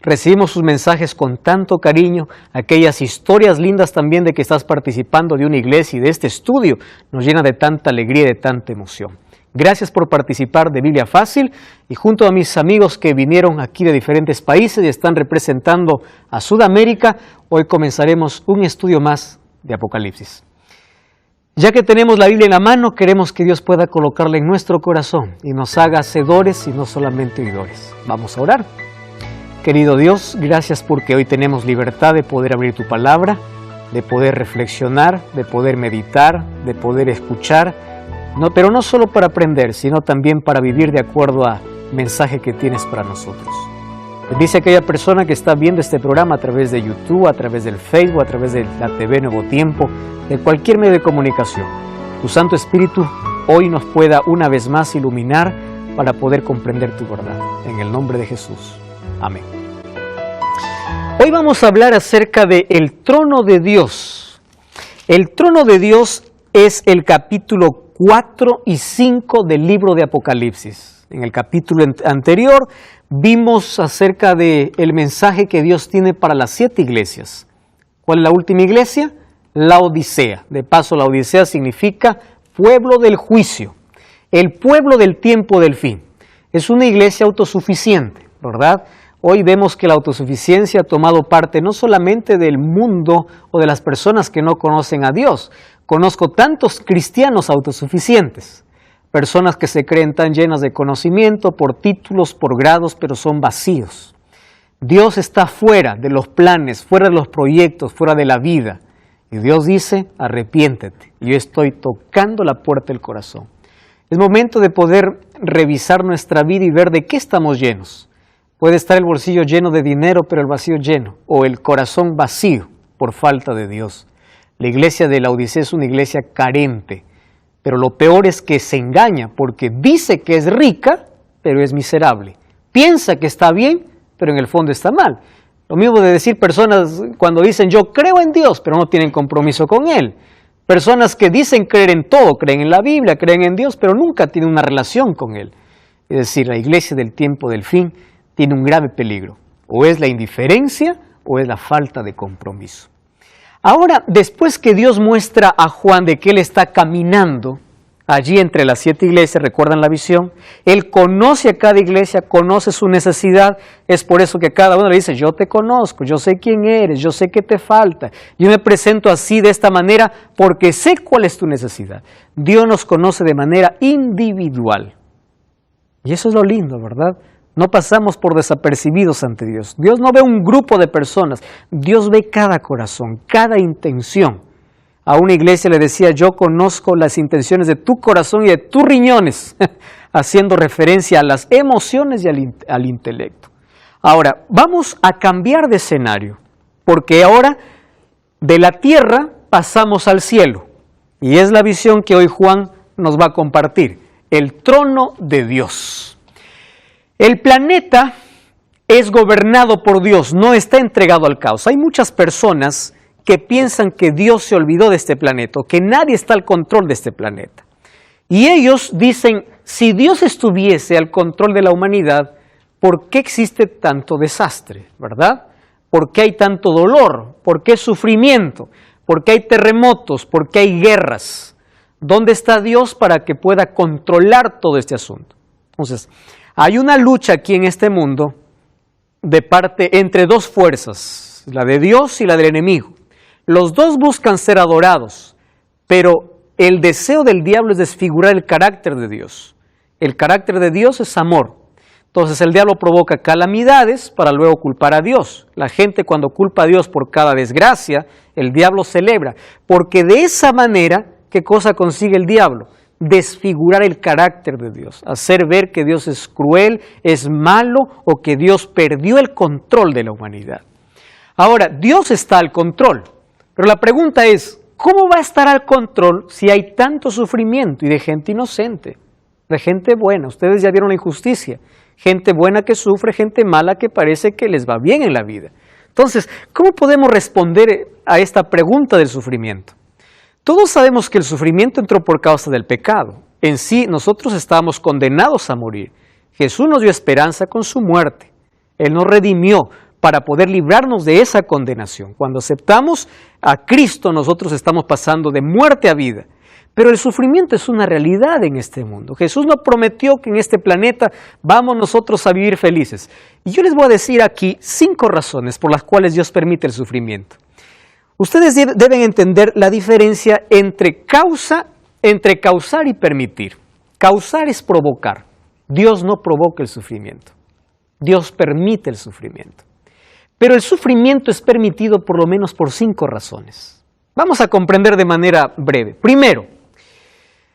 Recibimos sus mensajes con tanto cariño, aquellas historias lindas también de que estás participando de una iglesia y de este estudio nos llena de tanta alegría y de tanta emoción. Gracias por participar de Biblia Fácil y junto a mis amigos que vinieron aquí de diferentes países y están representando a Sudamérica, hoy comenzaremos un estudio más de Apocalipsis. Ya que tenemos la Biblia en la mano, queremos que Dios pueda colocarla en nuestro corazón y nos haga hacedores y no solamente oidores. Vamos a orar. Querido Dios, gracias porque hoy tenemos libertad de poder abrir tu palabra, de poder reflexionar, de poder meditar, de poder escuchar, pero no solo para aprender, sino también para vivir de acuerdo al mensaje que tienes para nosotros. Bendice a aquella persona que está viendo este programa a través de YouTube, a través del Facebook, a través de la TV Nuevo Tiempo, de cualquier medio de comunicación. Tu Santo Espíritu hoy nos pueda una vez más iluminar para poder comprender tu verdad. En el nombre de Jesús. Amén. Hoy vamos a hablar acerca del trono de Dios. El trono de Dios es el capítulo 4 y 5 del libro de Apocalipsis. En el capítulo anterior vimos acerca del mensaje que Dios tiene para las 7 iglesias. ¿Cuál es la última iglesia? La Odisea. De paso, la Odisea significa pueblo del juicio, el pueblo del tiempo del fin. Es una iglesia autosuficiente, ¿verdad? Hoy vemos que la autosuficiencia ha tomado parte no solamente del mundo o de las personas que no conocen a Dios. Conozco tantos cristianos autosuficientes, personas que se creen tan llenas de conocimiento por títulos, por grados, pero son vacíos. Dios está fuera de los planes, fuera de los proyectos, fuera de la vida. Y Dios dice, arrepiéntete. Yo estoy tocando la puerta del corazón. Es momento de poder revisar nuestra vida y ver de qué estamos llenos. Puede estar el bolsillo lleno de dinero, pero el vacío lleno, o el corazón vacío por falta de Dios. La iglesia de la Odisea es una iglesia carente, pero lo peor es que se engaña porque dice que es rica, pero es miserable. Piensa que está bien, pero en el fondo está mal. Lo mismo de decir personas cuando dicen yo creo en Dios, pero no tienen compromiso con Él. Personas que dicen creer en todo, creen en la Biblia, creen en Dios, pero nunca tienen una relación con Él. Es decir, la iglesia del tiempo del fin tiene un grave peligro. O es la indiferencia o es la falta de compromiso. Ahora, después que Dios muestra a Juan de que Él está caminando allí entre las 7 iglesias, ¿recuerdan la visión? Él conoce a cada iglesia, conoce su necesidad, es por eso que cada uno le dice, yo te conozco, yo sé quién eres, yo sé qué te falta, yo me presento así de esta manera porque sé cuál es tu necesidad. Dios nos conoce de manera individual. Y eso es lo lindo, ¿verdad? No pasamos por desapercibidos ante Dios. Dios no ve un grupo de personas, Dios ve cada corazón, cada intención. A una iglesia le decía, yo conozco las intenciones de tu corazón y de tus riñones, haciendo referencia a las emociones y al intelecto. Ahora, vamos a cambiar de escenario, porque ahora de la tierra pasamos al cielo. Y es la visión que hoy Juan nos va a compartir, el trono de Dios. El planeta es gobernado por Dios, no está entregado al caos. Hay muchas personas que piensan que Dios se olvidó de este planeta, que nadie está al control de este planeta. Y ellos dicen, si Dios estuviese al control de la humanidad, ¿por qué existe tanto desastre? ¿Verdad? ¿Por qué hay tanto dolor? ¿Por qué sufrimiento? ¿Por qué hay terremotos? ¿Por qué hay guerras? ¿Dónde está Dios para que pueda controlar todo este asunto? Entonces, hay una lucha aquí en este mundo entre dos fuerzas, la de Dios y la del enemigo. Los dos buscan ser adorados, pero el deseo del diablo es desfigurar el carácter de Dios. El carácter de Dios es amor. Entonces el diablo provoca calamidades para luego culpar a Dios. La gente cuando culpa a Dios por cada desgracia, el diablo celebra, porque de esa manera, ¿qué cosa consigue el diablo? Desfigurar el carácter de Dios, hacer ver que Dios es cruel, es malo o que Dios perdió el control de la humanidad. Ahora, Dios está al control, pero la pregunta es, ¿cómo va a estar al control si hay tanto sufrimiento y de gente inocente, de gente buena? Ustedes ya vieron la injusticia, gente buena que sufre, gente mala que parece que les va bien en la vida. Entonces, ¿cómo podemos responder a esta pregunta del sufrimiento? Todos sabemos que el sufrimiento entró por causa del pecado. En sí, nosotros estábamos condenados a morir. Jesús nos dio esperanza con su muerte. Él nos redimió para poder librarnos de esa condenación. Cuando aceptamos a Cristo, nosotros estamos pasando de muerte a vida. Pero el sufrimiento es una realidad en este mundo. Jesús nos prometió que en este planeta vamos nosotros a vivir felices. Y yo les voy a decir aquí 5 razones por las cuales Dios permite el sufrimiento. Ustedes deben entender la diferencia entre causar y permitir. Causar es provocar. Dios no provoca el sufrimiento. Dios permite el sufrimiento. Pero el sufrimiento es permitido por lo menos por 5 razones. Vamos a comprender de manera breve. Primero,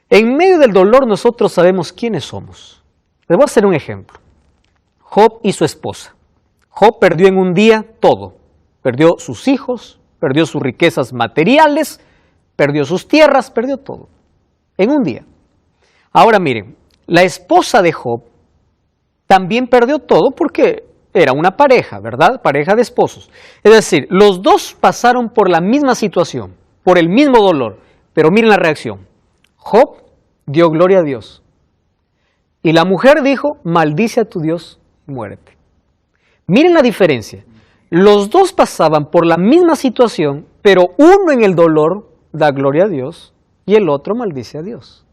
en medio del dolor nosotros sabemos quiénes somos. Les voy a hacer un ejemplo. Job y su esposa. Job perdió en un día todo. Perdió sus hijos, perdió sus riquezas materiales, perdió sus tierras, perdió todo. En un día. Ahora miren, la esposa de Job también perdió todo porque era una pareja, ¿verdad? Pareja de esposos. Es decir, los dos pasaron por la misma situación, por el mismo dolor. Pero miren la reacción. Job dio gloria a Dios. Y la mujer dijo, maldice a tu Dios y muérete. Miren la diferencia. Los dos pasaban por la misma situación, pero uno en el dolor da gloria a Dios y el otro maldice a Dios.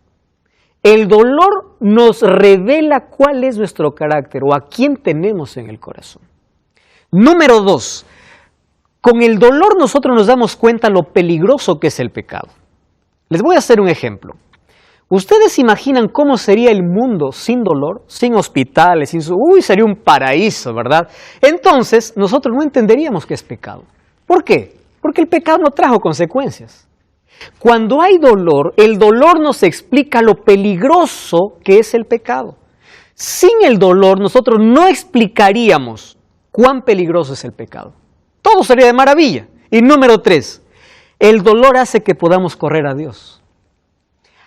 El dolor nos revela cuál es nuestro carácter o a quién tenemos en el corazón. Número 2, con el dolor nosotros nos damos cuenta lo peligroso que es el pecado. Les voy a hacer un ejemplo. ¿Ustedes imaginan cómo sería el mundo sin dolor, sin hospitales, sería un paraíso, ¿verdad? Entonces, nosotros no entenderíamos qué es pecado. ¿Por qué? Porque el pecado no trajo consecuencias. Cuando hay dolor, el dolor nos explica lo peligroso que es el pecado. Sin el dolor, nosotros no explicaríamos cuán peligroso es el pecado. Todo sería de maravilla. Y número 3, el dolor hace que podamos correr a Dios.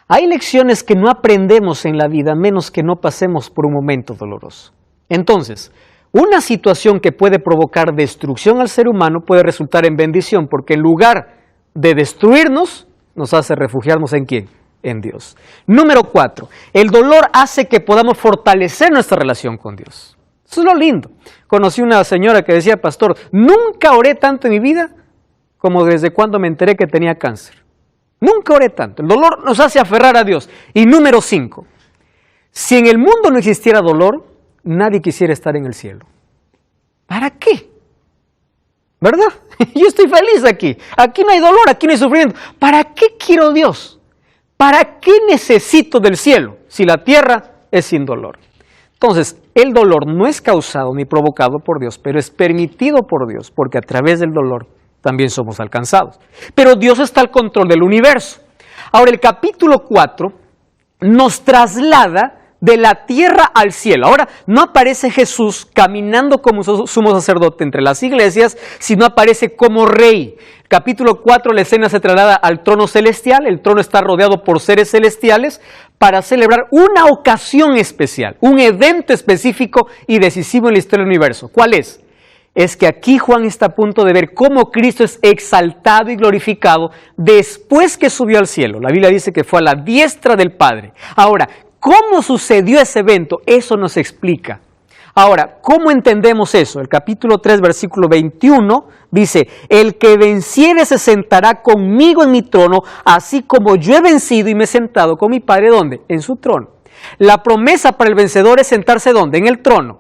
Hay lecciones que no aprendemos en la vida, menos que no pasemos por un momento doloroso. Entonces, una situación que puede provocar destrucción al ser humano puede resultar en bendición, porque en lugar de destruirnos, nos hace refugiarnos ¿en quién? En Dios. Número 4, el dolor hace que podamos fortalecer nuestra relación con Dios. Eso es lo lindo. Conocí una señora que decía, pastor, nunca oré tanto en mi vida como desde cuando me enteré que tenía cáncer. Nunca oré tanto. El dolor nos hace aferrar a Dios. Y número 5, si en el mundo no existiera dolor, nadie quisiera estar en el cielo. ¿Para qué? ¿Verdad? Yo estoy feliz aquí. Aquí no hay dolor, aquí no hay sufrimiento. ¿Para qué quiero Dios? ¿Para qué necesito del cielo si la tierra es sin dolor? Entonces, el dolor no es causado ni provocado por Dios, pero es permitido por Dios, porque a través del dolor también somos alcanzados. Pero Dios está al control del universo. Ahora, el capítulo 4 nos traslada de la tierra al cielo. Ahora, no aparece Jesús caminando como sumo sacerdote entre las iglesias, sino aparece como rey. Capítulo 4, la escena se traslada al trono celestial. El trono está rodeado por seres celestiales para celebrar una ocasión especial, un evento específico y decisivo en la historia del universo. ¿Cuál es? Es que aquí Juan está a punto de ver cómo Cristo es exaltado y glorificado después que subió al cielo. La Biblia dice que fue a la diestra del Padre. Ahora, ¿cómo sucedió ese evento? Eso nos explica. Ahora, ¿cómo entendemos eso? El capítulo 3, versículo 21 dice, el que venciere se sentará conmigo en mi trono, así como yo he vencido y me he sentado con mi Padre, ¿dónde? En su trono. La promesa para el vencedor es sentarse ¿dónde? En el trono.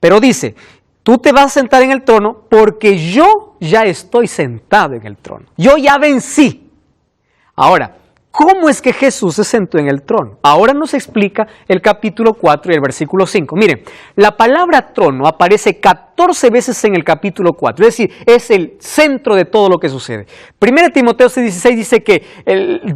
Pero dice, tú te vas a sentar en el trono porque yo ya estoy sentado en el trono. Yo ya vencí. Ahora, ¿cómo es que Jesús se sentó en el trono? Ahora nos explica el capítulo 4 y el versículo 5. Miren, la palabra trono aparece 14 veces en el capítulo 4, es decir, es el centro de todo lo que sucede. 1 Timoteo 6:16 dice que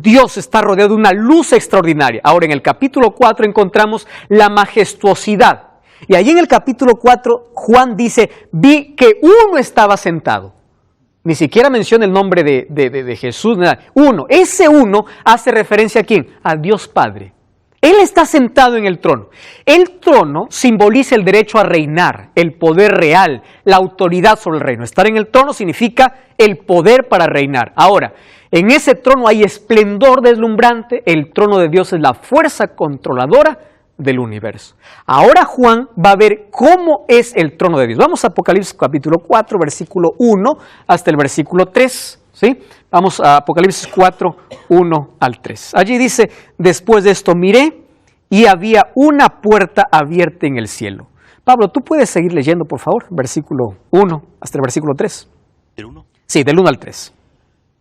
Dios está rodeado de una luz extraordinaria. Ahora en el capítulo 4 encontramos la majestuosidad. Y allí en el capítulo 4 Juan dice, vi que uno estaba sentado. Ni siquiera menciona el nombre de Jesús, nada. Uno, ese uno hace referencia ¿a quién? A Dios Padre. Él está sentado en el trono. El trono simboliza el derecho a reinar, el poder real, la autoridad sobre el reino. Estar en el trono significa el poder para reinar. Ahora, en ese trono hay esplendor deslumbrante, el trono de Dios es la fuerza controladora del universo. Ahora Juan va a ver cómo es el trono de Dios. Vamos a Apocalipsis capítulo 4, versículo 1 hasta el versículo 3. ¿Sí? Vamos a Apocalipsis 4, 1 al 3. Allí dice, después de esto miré y había una puerta abierta en el cielo. Pablo, ¿tú puedes seguir leyendo, por favor? Versículo 1 hasta el versículo 3. ¿Del 1? Sí, del 1 al 3.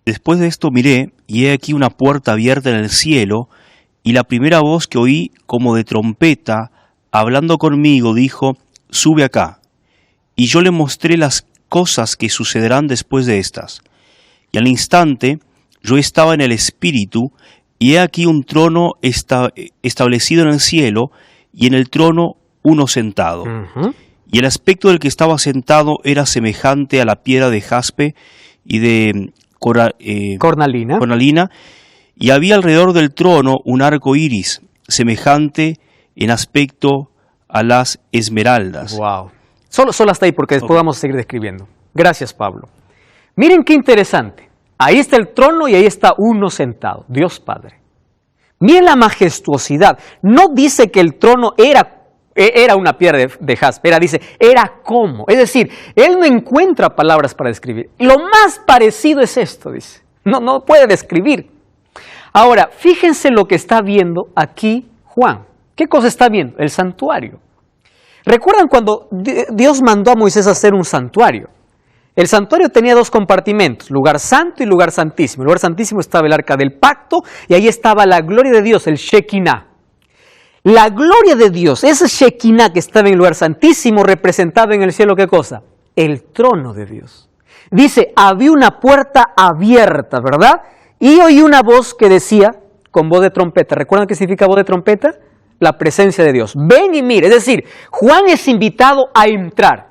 Después de esto miré, y he aquí una puerta abierta en el cielo, y la primera voz que oí como de trompeta, hablando conmigo, dijo, sube acá. Y yo le mostré las cosas que sucederán después de estas. Y al instante yo estaba en el Espíritu, y he aquí un trono establecido en el cielo, y en el trono uno sentado. Y el aspecto del que estaba sentado era semejante a la piedra de jaspe y de cornalina, y había alrededor del trono un arco iris, semejante en aspecto a las esmeraldas. Wow. Solo hasta ahí, porque después vamos a seguir describiendo. Gracias, Pablo. Miren qué interesante. Ahí está el trono y ahí está uno sentado, Dios Padre. Miren la majestuosidad. No dice que el trono era una piedra de jaspe, dice, era como. Es decir, él no encuentra palabras para describir. Lo más parecido es esto, dice. No puede describir. Ahora, fíjense lo que está viendo aquí Juan. ¿Qué cosa está viendo? El santuario. ¿Recuerdan cuando Dios mandó a Moisés a hacer un santuario? El santuario tenía dos compartimentos, lugar santo y lugar santísimo. En el lugar santísimo estaba el arca del pacto y ahí estaba la gloria de Dios, el Shekinah. La gloria de Dios, ese Shekinah que estaba en el lugar santísimo, representaba en el cielo, ¿qué cosa? El trono de Dios. Dice, había una puerta abierta, ¿verdad? Y oí una voz que decía, con voz de trompeta. ¿Recuerdan qué significa voz de trompeta? La presencia de Dios. Ven y mire. Es decir, Juan es invitado a entrar.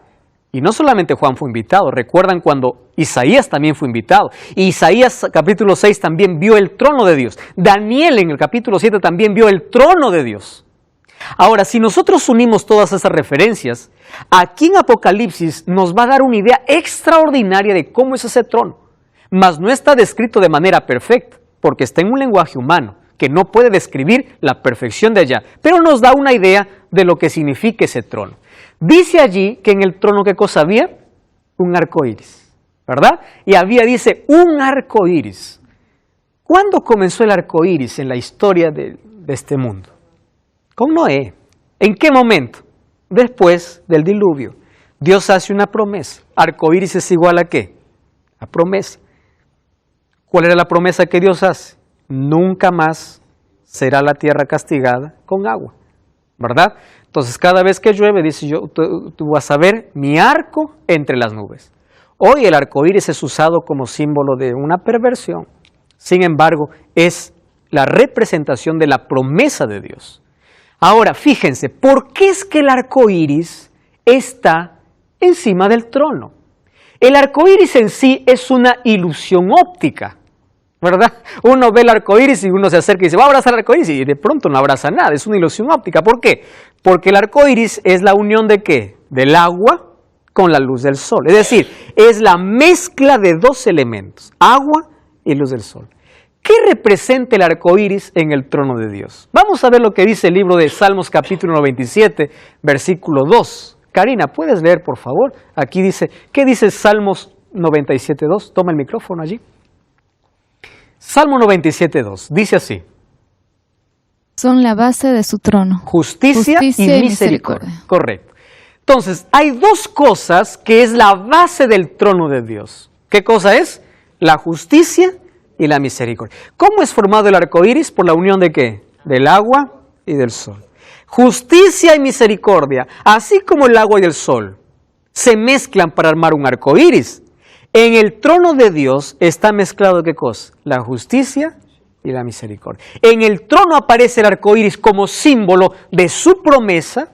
Y no solamente Juan fue invitado. ¿Recuerdan cuando Isaías también fue invitado? Y Isaías capítulo 6 también vio el trono de Dios. Daniel en el capítulo 7 también vio el trono de Dios. Ahora, si nosotros unimos todas esas referencias, aquí en Apocalipsis nos va a dar una idea extraordinaria de cómo es ese trono. Mas no está descrito de manera perfecta, porque está en un lenguaje humano, que no puede describir la perfección de allá, pero nos da una idea de lo que significa ese trono. Dice allí que en el trono, ¿qué cosa había? Un arco iris, ¿verdad? Y había, dice, un arco iris. ¿Cuándo comenzó el arco iris en la historia de este mundo? Con Noé. ¿En qué momento? Después del diluvio. Dios hace una promesa. Arco iris es igual a ¿qué? A promesa. ¿Cuál era la promesa que Dios hace? Nunca más será la tierra castigada con agua, ¿verdad? Entonces cada vez que llueve, dice tú vas a ver mi arco entre las nubes. Hoy el arco iris es usado como símbolo de una perversión. Sin embargo, es la representación de la promesa de Dios. Ahora, fíjense, ¿por qué es que el arco iris está encima del trono? El arco iris en sí es una ilusión óptica, ¿verdad? Uno ve el arco iris y uno se acerca y dice, va a abrazar el arco iris, y de pronto no abraza nada, es una ilusión óptica. ¿Por qué? Porque el arco iris es la unión de ¿qué? Del agua con la luz del sol. Es decir, es la mezcla de dos elementos, agua y luz del sol. ¿Qué representa el arco iris en el trono de Dios? Vamos a ver lo que dice el libro de Salmos capítulo 97, versículo 2. Karina, ¿puedes leer, por favor? Aquí dice, ¿qué dice Salmos 97, 2? Toma el micrófono allí. Salmo 97, 2. Dice así. Son la base de su trono. Justicia y misericordia. Correcto. Entonces, hay dos cosas que es la base del trono de Dios. ¿Qué cosa es? La justicia y la misericordia. ¿Cómo es formado el arco iris? Por la unión de ¿qué? Del agua y del sol. Justicia y misericordia, así como el agua y el sol, se mezclan para armar un arco iris. En el trono de Dios está mezclado ¿qué cosa? La justicia y la misericordia. En el trono aparece el arco iris como símbolo de su promesa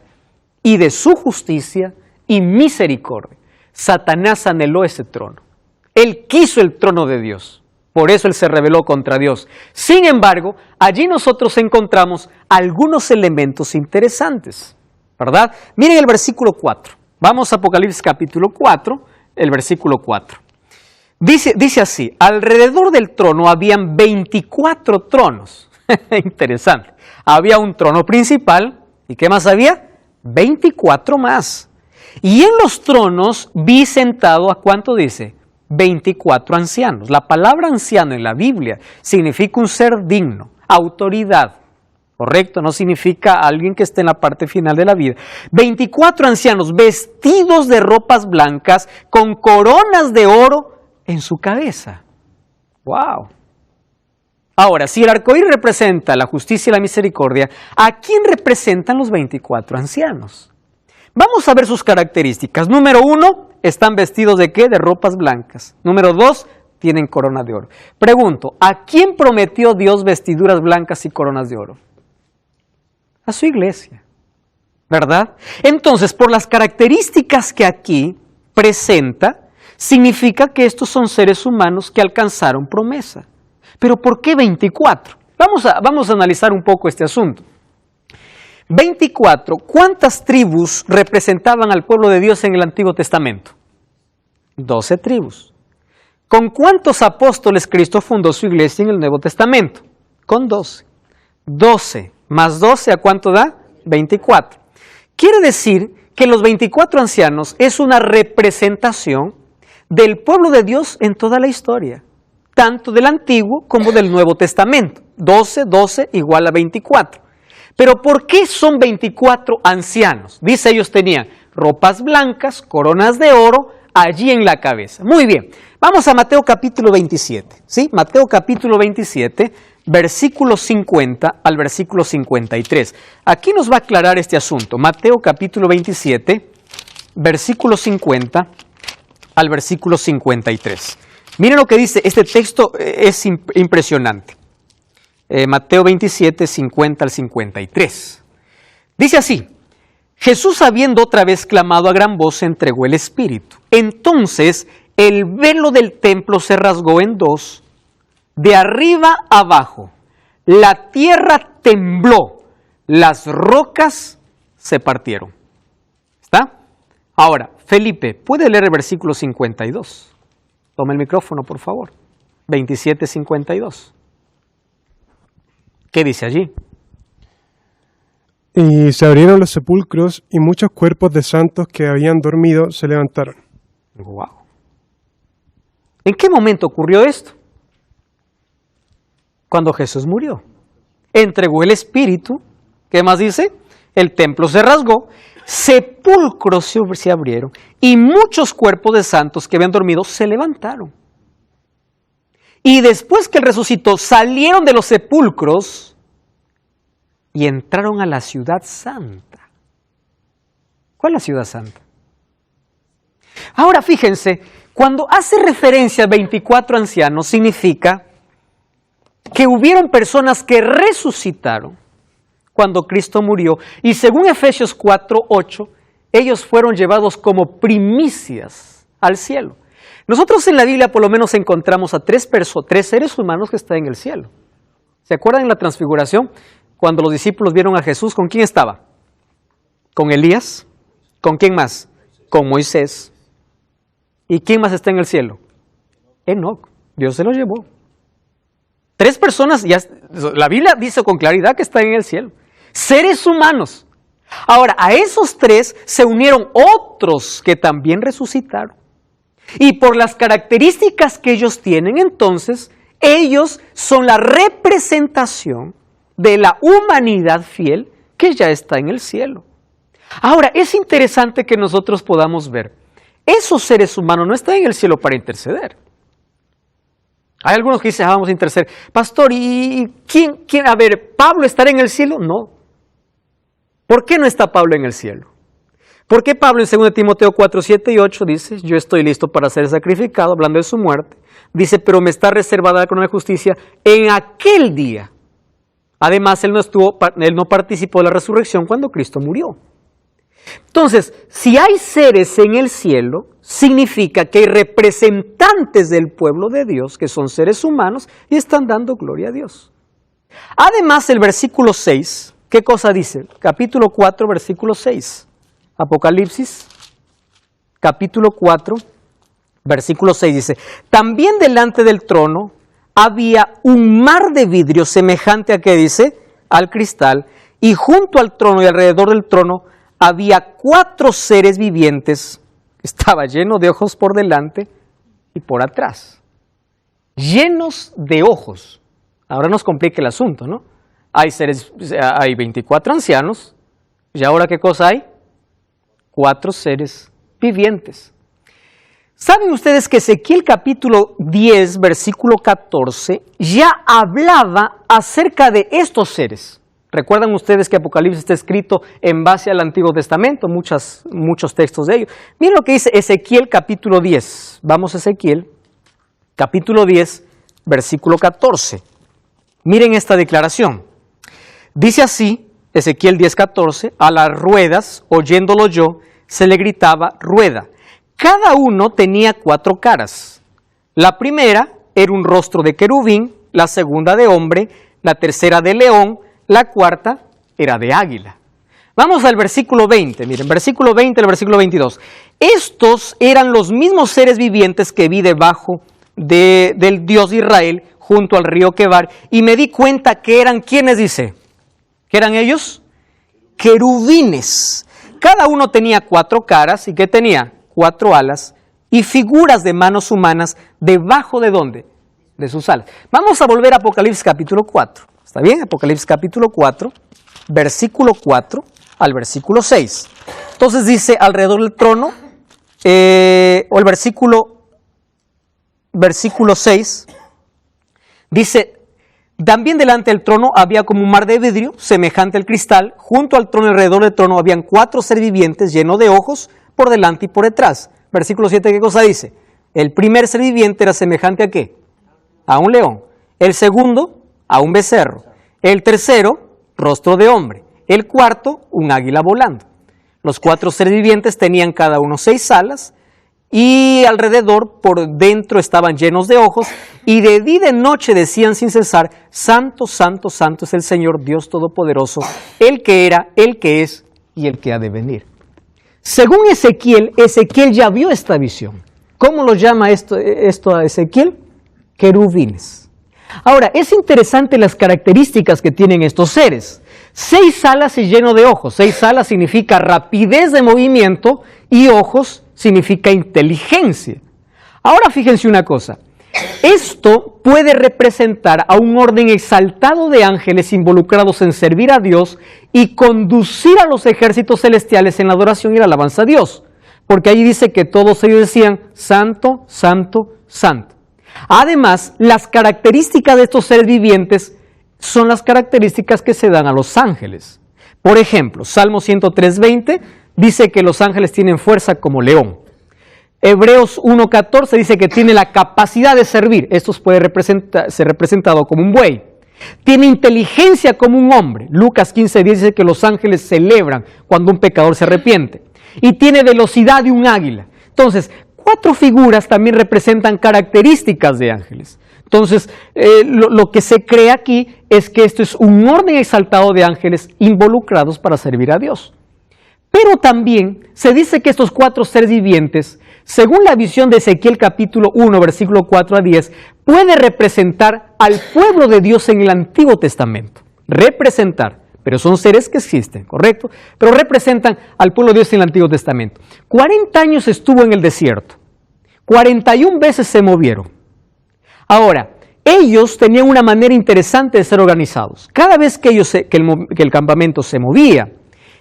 y de su justicia y misericordia. Satanás anheló ese trono. Él quiso el trono de Dios. Por eso él se rebeló contra Dios. Sin embargo, allí nosotros encontramos algunos elementos interesantes, ¿verdad? Miren el versículo 4. Vamos a Apocalipsis capítulo 4, el versículo 4. Dice así, alrededor del trono habían 24 tronos. Interesante. Había un trono principal ¿Y qué más había? 24 más. Y en los tronos vi sentado, ¿a cuánto dice? 24 ancianos. La palabra anciano en la Biblia significa un ser digno, autoridad. ¿Correcto? No significa alguien que esté en la parte final de la vida. 24 ancianos vestidos de ropas blancas con coronas de oro en su cabeza. ¡Wow! Ahora, si el arcoíris representa la justicia y la misericordia, ¿a quién representan los 24 ancianos? Vamos a ver sus características. Número 1, están vestidos ¿de qué? De ropas blancas. Número 2, tienen corona de oro. Pregunto, ¿a quién prometió Dios vestiduras blancas y coronas de oro? A su iglesia, ¿verdad? Entonces, por las características que aquí presenta, significa que estos son seres humanos que alcanzaron promesa. ¿Pero por qué 24? Vamos a analizar un poco este asunto. 24, ¿cuántas tribus representaban al pueblo de Dios en el Antiguo Testamento? 12 tribus. ¿Con cuántos apóstoles Cristo fundó su iglesia en el Nuevo Testamento? Con 12. 12 más 12, ¿a cuánto da? 24. Quiere decir que los 24 ancianos es una representación del pueblo de Dios en toda la historia, tanto del Antiguo como del Nuevo Testamento. 12 igual a 24. Pero ¿por qué son 24 ancianos? Dice, ellos tenían ropas blancas, coronas de oro, allí en la cabeza. Muy bien, vamos a Mateo capítulo 27. ¿Sí? Mateo capítulo 27, versículo 50 al versículo 53. Aquí nos va a aclarar este asunto. Mateo capítulo 27, versículo 50 al versículo 53. Miren lo que dice, este texto es impresionante. Mateo 27, 50 al 53. Dice así, Jesús habiendo otra vez clamado a gran voz, entregó el Espíritu. Entonces el velo del templo se rasgó en dos, de arriba abajo. La tierra tembló, las rocas se partieron. ¿Está? Ahora, Felipe, ¿puede leer el versículo 52? Toma el micrófono, por favor. 27, 52. ¿Qué dice allí? Y se abrieron los sepulcros y muchos cuerpos de santos que habían dormido se levantaron. Wow. ¿En qué momento ocurrió esto? Cuando Jesús murió. Entregó el Espíritu. ¿Qué más dice? El templo se rasgó, sepulcros se abrieron y muchos cuerpos de santos que habían dormido se levantaron. Y después que Él resucitó, salieron de los sepulcros y entraron a la ciudad santa. ¿Cuál es la ciudad santa? Ahora fíjense, cuando hace referencia a 24 ancianos, significa que hubieron personas que resucitaron cuando Cristo murió. Y según Efesios 4:8, ellos fueron llevados como primicias al cielo. Nosotros en la Biblia por lo menos encontramos a tres seres humanos que están en el cielo. ¿Se acuerdan en la transfiguración? Cuando los discípulos vieron a Jesús, ¿con quién estaba? ¿Con Elías? ¿Con quién más? Con Moisés. ¿Y quién más está en el cielo? Enoc. Dios se lo llevó. Tres personas, la Biblia dice con claridad que están en el cielo. Seres humanos. Ahora, a esos tres se unieron otros que también resucitaron. Y por las características que ellos tienen, entonces, ellos son la representación de la humanidad fiel que ya está en el cielo. Ahora, es interesante que nosotros podamos ver, esos seres humanos no están en el cielo para interceder. Hay algunos que dicen, vamos a interceder. Pastor, ¿y quién? A ver, ¿Pablo estará en el cielo? No. ¿Por qué no está Pablo en el cielo? ¿Por qué Pablo en 2 Timoteo 4, 7 y 8 dice, yo estoy listo para ser sacrificado, hablando de su muerte? Dice, pero me está reservada la corona de justicia en aquel día. Además, él no participó de la resurrección cuando Cristo murió. Entonces, si hay seres en el cielo, significa que hay representantes del pueblo de Dios, que son seres humanos, y están dando gloria a Dios. Además, el versículo 6, ¿qué cosa dice? Capítulo 4, versículo 6. Apocalipsis, capítulo 4, versículo 6 dice, también delante del trono había un mar de vidrio semejante a, ¿qué dice? Al cristal, y junto al trono y alrededor del trono había 4 seres vivientes. Estaba lleno de ojos por delante y por atrás. Llenos de ojos. Ahora nos complica el asunto, ¿no? Hay 24 ancianos. ¿Y ahora qué cosa hay? 4 seres vivientes. ¿Saben ustedes que Ezequiel capítulo 10, versículo 14, ya hablaba acerca de estos seres? ¿Recuerdan ustedes que Apocalipsis está escrito en base al Antiguo Testamento? Muchos textos de ellos. Miren lo que dice Ezequiel capítulo 10. Vamos a Ezequiel capítulo 10, versículo 14. Miren esta declaración. Dice así, Ezequiel 10, 14, a las ruedas, oyéndolo yo, se le gritaba rueda. Cada uno tenía 4 caras. La primera era un rostro de querubín, la segunda de hombre, la tercera de león, la cuarta era de águila. Vamos al versículo 20, miren, versículo 20 al versículo 22. Estos eran los mismos seres vivientes que vi debajo del Dios de Israel, junto al río Quebar, y me di cuenta que eran, ¿quiénes dice? ¿Qué eran ellos? Querubines. Cada uno tenía 4 caras, ¿y qué tenía? 4 alas, y figuras de manos humanas debajo de ¿dónde? De sus alas. Vamos a volver a Apocalipsis capítulo 4. ¿Está bien? Apocalipsis capítulo 4, versículo 4 al versículo 6. Entonces dice, alrededor del trono, o el versículo 6, dice, también delante del trono había como un mar de vidrio, semejante al cristal. Junto al trono y alrededor del trono habían 4 seres vivientes llenos de ojos por delante y por detrás. Versículo 7, ¿qué cosa dice? El primer ser viviente era semejante ¿a qué? A un león. El segundo, a un becerro. El tercero, rostro de hombre. El cuarto, un águila volando. Los 4 seres vivientes tenían cada uno 6 alas y alrededor, por dentro, estaban llenos de ojos y de día y de noche decían sin cesar, Santo, Santo, Santo es el Señor Dios Todopoderoso, el que era, el que es y el que ha de venir. Según Ezequiel, Ezequiel ya vio esta visión. ¿Cómo lo llama esto a Ezequiel? Querubines. Ahora, es interesante las características que tienen estos seres. 6 alas y lleno de ojos. 6 alas significa rapidez de movimiento y ojos significa inteligencia. Ahora fíjense una cosa. Esto puede representar a un orden exaltado de ángeles involucrados en servir a Dios y conducir a los ejércitos celestiales en la adoración y la alabanza a Dios. Porque ahí dice que todos ellos decían, Santo, Santo, Santo. Además, las características de estos seres vivientes son las características que se dan a los ángeles. Por ejemplo, Salmo 103:20 dice que los ángeles tienen fuerza como león. Hebreos 1:14 dice que tiene la capacidad de servir. Esto puede ser representado como un buey. Tiene inteligencia como un hombre. Lucas 15:10 dice que los ángeles celebran cuando un pecador se arrepiente. Y tiene velocidad de un águila. Entonces, 4 figuras también representan características de ángeles. Entonces, lo que se cree aquí es que esto es un orden exaltado de ángeles involucrados para servir a Dios. Pero también se dice que estos 4 seres vivientes, según la visión de Ezequiel capítulo 1, versículo 4 a 10, puede representar al pueblo de Dios en el Antiguo Testamento. Representar. Pero son seres que existen, ¿correcto? Pero representan al pueblo de Dios en el Antiguo Testamento. 40 años estuvo en el desierto. 41 veces se movieron. Ahora, ellos tenían una manera interesante de ser organizados. Cada vez que el campamento se movía,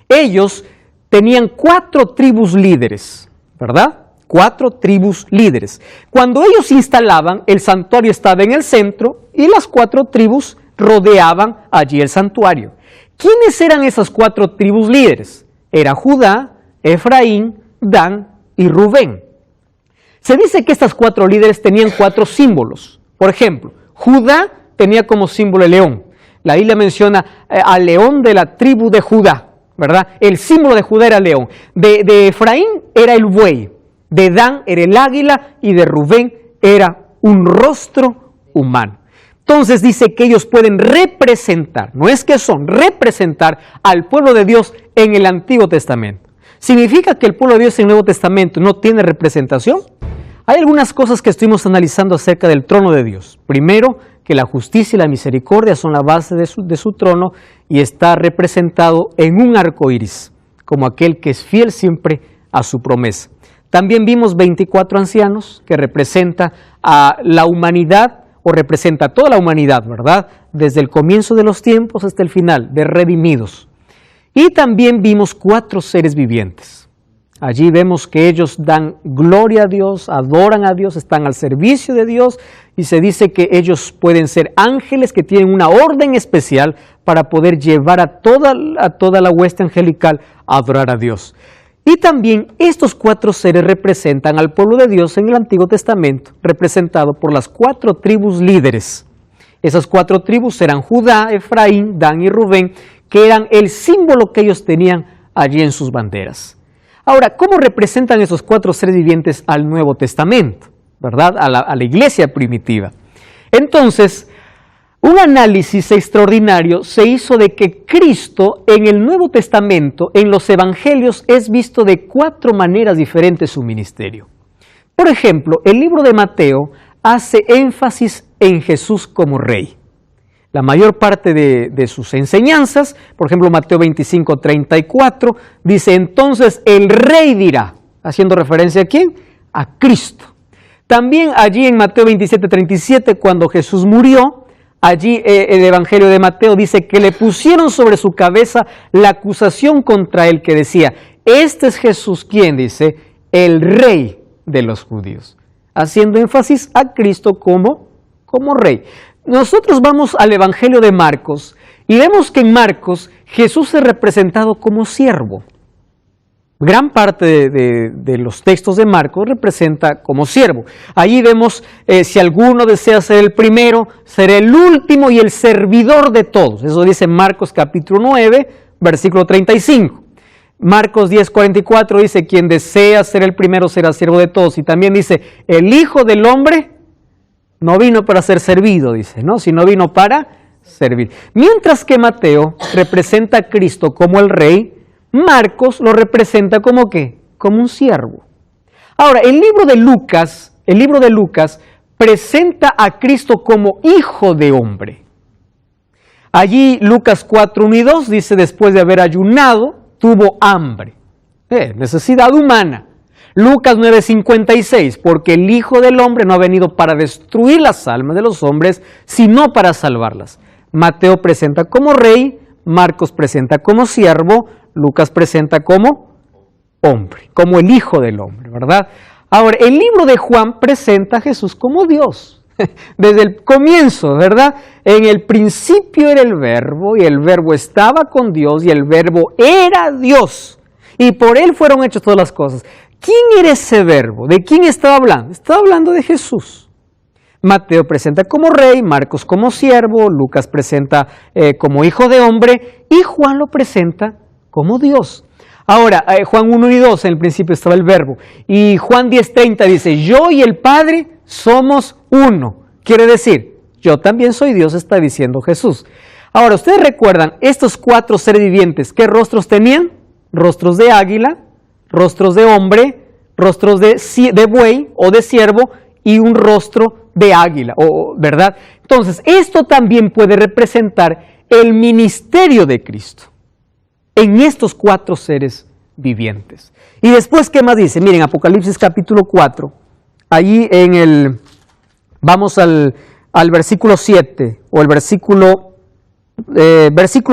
ellos tenían 4 tribus líderes, ¿verdad? 4 tribus líderes. Cuando ellos se instalaban, el santuario estaba en el centro y las 4 tribus rodeaban allí el santuario. ¿Quiénes eran esas 4 tribus líderes? Era Judá, Efraín, Dan y Rubén. Se dice que estas 4 líderes tenían 4 símbolos. Por ejemplo, Judá tenía como símbolo el león. La Biblia menciona al león de la tribu de Judá, ¿verdad? El símbolo de Judá era el león. De Efraín era el buey. De Dan era el águila y de Rubén era un rostro humano. Entonces dice que ellos pueden representar, no es que son, representar al pueblo de Dios en el Antiguo Testamento. ¿Significa que el pueblo de Dios en el Nuevo Testamento no tiene representación? Hay algunas cosas que estuvimos analizando acerca del trono de Dios. Primero, que la justicia y la misericordia son la base de su trono y está representado en un arco iris, como aquel que es fiel siempre a su promesa. También vimos 24 ancianos que representa a la humanidad, o representa a toda la humanidad, ¿verdad? Desde el comienzo de los tiempos hasta el final, de redimidos. Y también vimos 4 seres vivientes. Allí vemos que ellos dan gloria a Dios, adoran a Dios, están al servicio de Dios y se dice que ellos pueden ser ángeles que tienen una orden especial para poder llevar a toda la hueste angelical a adorar a Dios. Y también estos 4 seres representan al pueblo de Dios en el Antiguo Testamento, representado por las 4 tribus líderes. Esas 4 tribus eran Judá, Efraín, Dan y Rubén, que eran el símbolo que ellos tenían allí en sus banderas. Ahora, ¿cómo representan esos 4 seres vivientes al Nuevo Testamento? ¿Verdad? A la iglesia primitiva. Entonces, un análisis extraordinario se hizo de que Cristo en el Nuevo Testamento, en los Evangelios, es visto de 4 maneras diferentes su ministerio. Por ejemplo, el libro de Mateo hace énfasis en Jesús como rey. La mayor parte de sus enseñanzas, por ejemplo, Mateo 25:34, dice, entonces el rey dirá, haciendo referencia a ¿quién? A Cristo. También allí en Mateo 27:37, cuando Jesús murió, allí el Evangelio de Mateo dice que le pusieron sobre su cabeza la acusación contra él que decía, este es Jesús, ¿quién? Dice, el rey de los judíos, haciendo énfasis a Cristo como rey. Nosotros vamos al Evangelio de Marcos y vemos que en Marcos Jesús es representado como siervo. Gran parte de los textos de Marcos representa como siervo. Allí vemos, si alguno desea ser el primero, será el último y el servidor de todos. Eso dice Marcos capítulo 9, versículo 35. Marcos 10:44 dice, quien desea ser el primero será siervo de todos. Y también dice, el Hijo del Hombre no vino para ser servido, dice, ¿no? Sino vino para servir. Mientras que Mateo representa a Cristo como el rey, Marcos lo representa como ¿qué? Como un siervo. Ahora, el libro de Lucas presenta a Cristo como hijo de hombre. Allí Lucas 4:1 y 2 dice, después de haber ayunado, tuvo hambre. Necesidad humana. Lucas 9:56, porque el Hijo del Hombre no ha venido para destruir las almas de los hombres, sino para salvarlas. Mateo presenta como rey, Marcos presenta como siervo, Lucas presenta como hombre, como el Hijo del Hombre, ¿verdad? Ahora, el libro de Juan presenta a Jesús como Dios, desde el comienzo, ¿verdad? En el principio era el Verbo, y el Verbo estaba con Dios, y el Verbo era Dios, y por él fueron hechas todas las cosas. ¿Quién era ese Verbo? ¿De quién estaba hablando? Estaba hablando de Jesús. Mateo presenta como rey, Marcos como siervo, Lucas presenta como hijo de hombre y Juan lo presenta como Dios. Ahora, Juan 1 y 2, en el principio estaba el Verbo. Y Juan 10:30 dice, yo y el Padre somos uno. Quiere decir, yo también soy Dios, está diciendo Jesús. Ahora, ustedes recuerdan, estos 4 seres vivientes, ¿qué rostros tenían? Rostros de águila, rostros de hombre, rostros de buey o de ciervo y un rostro de águila, ¿verdad? Entonces, esto también puede representar el ministerio de Cristo en estos 4 seres vivientes. Y después, ¿qué más dice? Miren, Apocalipsis capítulo 4, allí vamos al versículo 7 o el versículo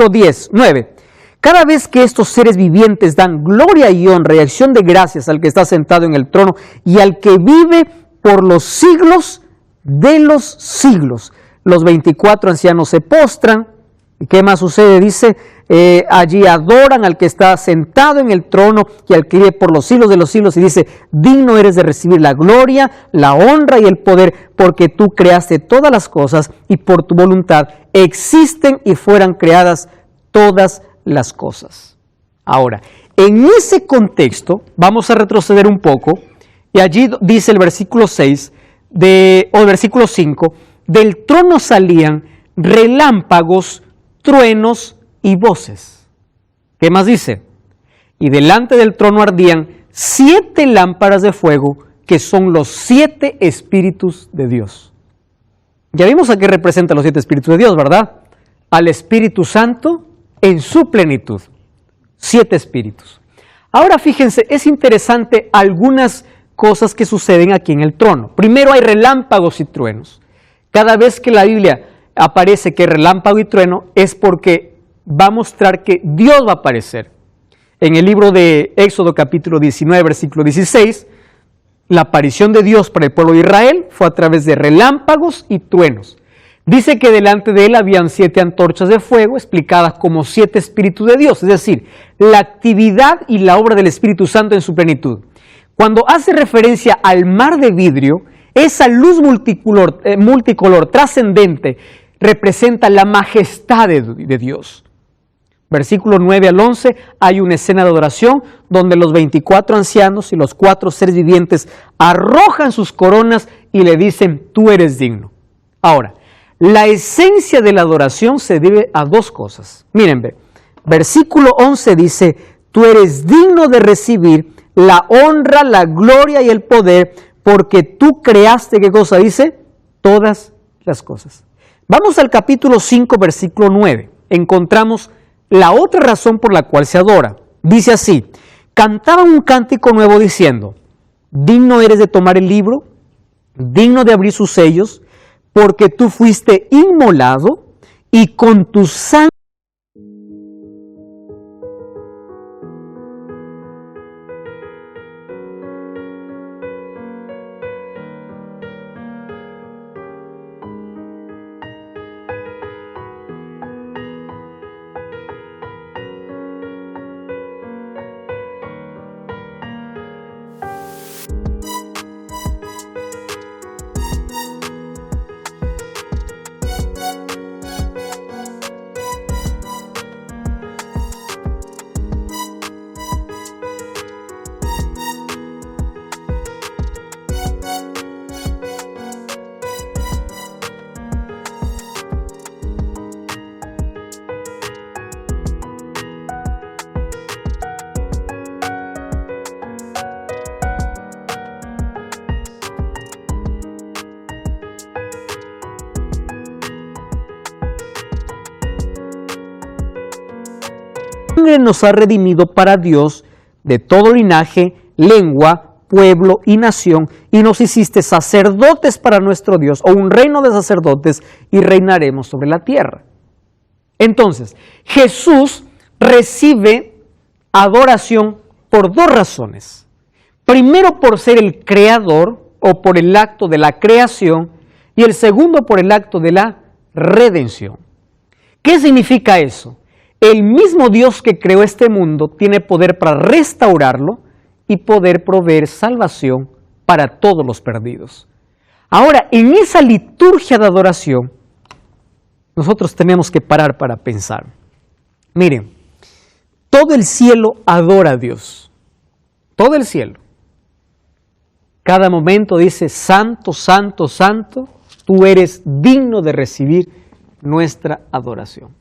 10, 9. Cada vez que estos seres vivientes dan gloria y honra y acción de gracias al que está sentado en el trono y al que vive por los siglos de los siglos, los 24 ancianos se postran. ¿Y qué más sucede? Dice, allí adoran al que está sentado en el trono y al que vive por los siglos de los siglos, y dice, digno eres de recibir la gloria, la honra y el poder, porque tú creaste todas las cosas y por tu voluntad existen y fueran creadas todas las cosas. Ahora, en ese contexto, vamos a retroceder un poco, y allí dice el versículo 6, o el versículo 5, del trono salían relámpagos, truenos y voces. ¿Qué más dice? Y delante del trono ardían 7 lámparas de fuego, que son los 7 espíritus de Dios. Ya vimos a qué representan los 7 Espíritus de Dios, ¿verdad? Al Espíritu Santo en su plenitud. 7 espíritus. Ahora fíjense, es interesante algunas cosas que suceden aquí en el trono. Primero hay relámpagos y truenos. Cada vez que la Biblia aparece que relámpago y trueno es porque va a mostrar que Dios va a aparecer. En el libro de Éxodo capítulo 19, versículo 16, la aparición de Dios para el pueblo de Israel fue a través de relámpagos y truenos. Dice que delante de él habían 7 antorchas de fuego explicadas como 7 espíritus de Dios, es decir, la actividad y la obra del Espíritu Santo en su plenitud. Cuando hace referencia al mar de vidrio, esa luz multicolor trascendente representa la majestad de Dios. Versículos 9 al 11, hay una escena de adoración donde los 24 ancianos y los 4 seres vivientes arrojan sus coronas y le dicen, tú eres digno. Ahora, la esencia de la adoración se debe a 2 cosas. Miren, versículo 11 dice, tú eres digno de recibir la honra, la gloria y el poder, porque tú creaste, ¿qué cosa dice? Todas las cosas. Vamos al capítulo 5, versículo 9. Encontramos la otra razón por la cual se adora. Dice así, cantaban un cántico nuevo diciendo, digno eres de tomar el libro, digno de abrir sus sellos, porque tú fuiste inmolado y con tu sangre nos ha redimido para Dios de todo linaje, lengua, pueblo y nación, y nos hiciste sacerdotes para nuestro Dios, o un reino de sacerdotes, y reinaremos sobre la tierra. Entonces, Jesús recibe adoración por 2 razones. Primero, por ser el creador, o por el acto de la creación, y el segundo, por el acto de la redención. ¿Qué significa eso? El mismo Dios que creó este mundo tiene poder para restaurarlo y poder proveer salvación para todos los perdidos. Ahora, en esa liturgia de adoración, nosotros tenemos que parar para pensar. Miren, todo el cielo adora a Dios. Todo el cielo. Cada momento dice, santo, santo, santo, tú eres digno de recibir nuestra adoración.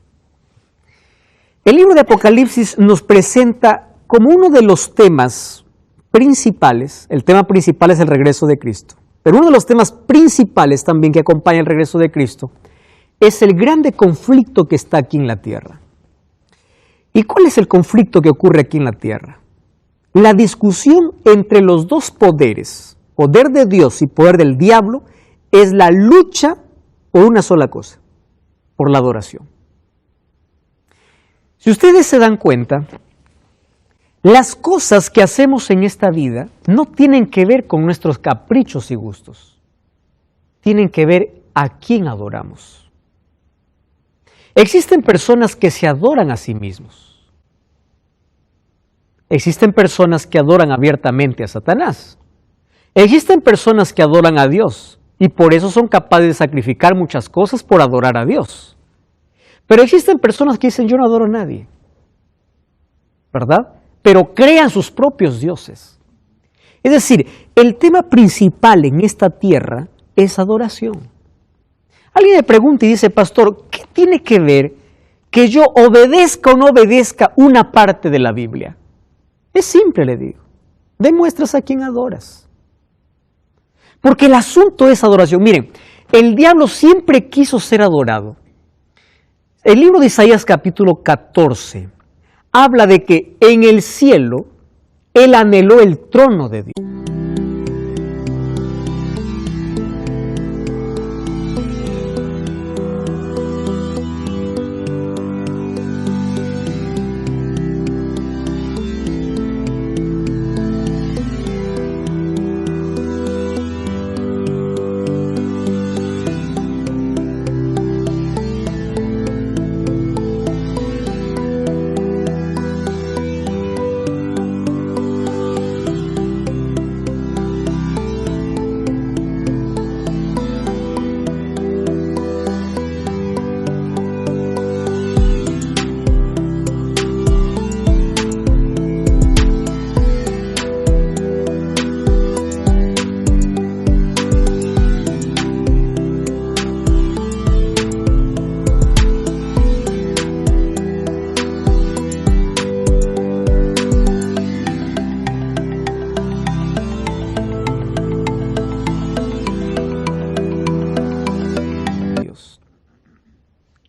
El libro de Apocalipsis nos presenta como uno de los temas principales, el tema principal es el regreso de Cristo, pero uno de los temas principales también que acompaña el regreso de Cristo es el grande conflicto que está aquí en la tierra. ¿Y cuál es el conflicto que ocurre aquí en la tierra? La discusión entre los 2 poderes, poder de Dios y poder del diablo, es la lucha por una sola cosa, por la adoración. Si ustedes se dan cuenta, las cosas que hacemos en esta vida no tienen que ver con nuestros caprichos y gustos. Tienen que ver a quién adoramos. Existen personas que se adoran a sí mismos. Existen personas que adoran abiertamente a Satanás. Existen personas que adoran a Dios y por eso son capaces de sacrificar muchas cosas por adorar a Dios. Pero existen personas que dicen, yo no adoro a nadie, ¿verdad? Pero crean sus propios dioses. Es decir, el tema principal en esta tierra es adoración. Alguien me pregunta y dice, pastor, ¿qué tiene que ver que yo obedezca o no obedezca una parte de la Biblia? Es simple, le digo. Demuestras a quién adoras. Porque el asunto es adoración. Miren, El diablo siempre quiso ser adorado. El libro de Isaías capítulo 14 habla de que en el cielo él anheló el trono de Dios.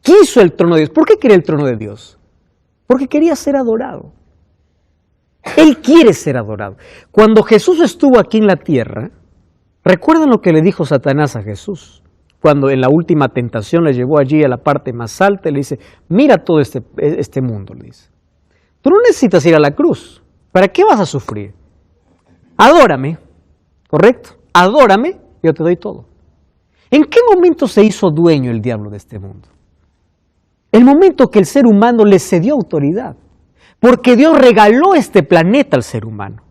Quiso el trono de Dios. ¿Por qué quería el trono de Dios? Porque quería ser adorado. Él quiere ser adorado. Cuando Jesús estuvo aquí en la tierra, ¿recuerdan lo que le dijo Satanás a Jesús? Cuando en la última tentación le llevó allí a la parte más alta y le dice, mira todo este mundo, le dice. Tú no necesitas ir a la cruz. ¿Para qué vas a sufrir? Adórame, ¿correcto? Adórame, yo te doy todo. ¿En qué momento se hizo dueño el diablo de este mundo? El momento que el ser humano le cedió autoridad, porque Dios regaló este planeta al ser humano,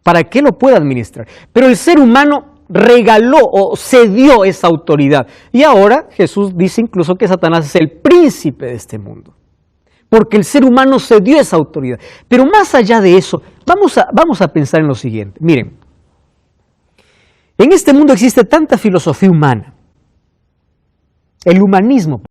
para que lo pueda administrar. Pero el ser humano regaló o cedió esa autoridad. Y ahora Jesús dice incluso que Satanás es el príncipe de este mundo, porque el ser humano cedió esa autoridad. Pero más allá de eso, vamos a pensar en lo siguiente. Miren, en este mundo existe tanta filosofía humana. El humanismo,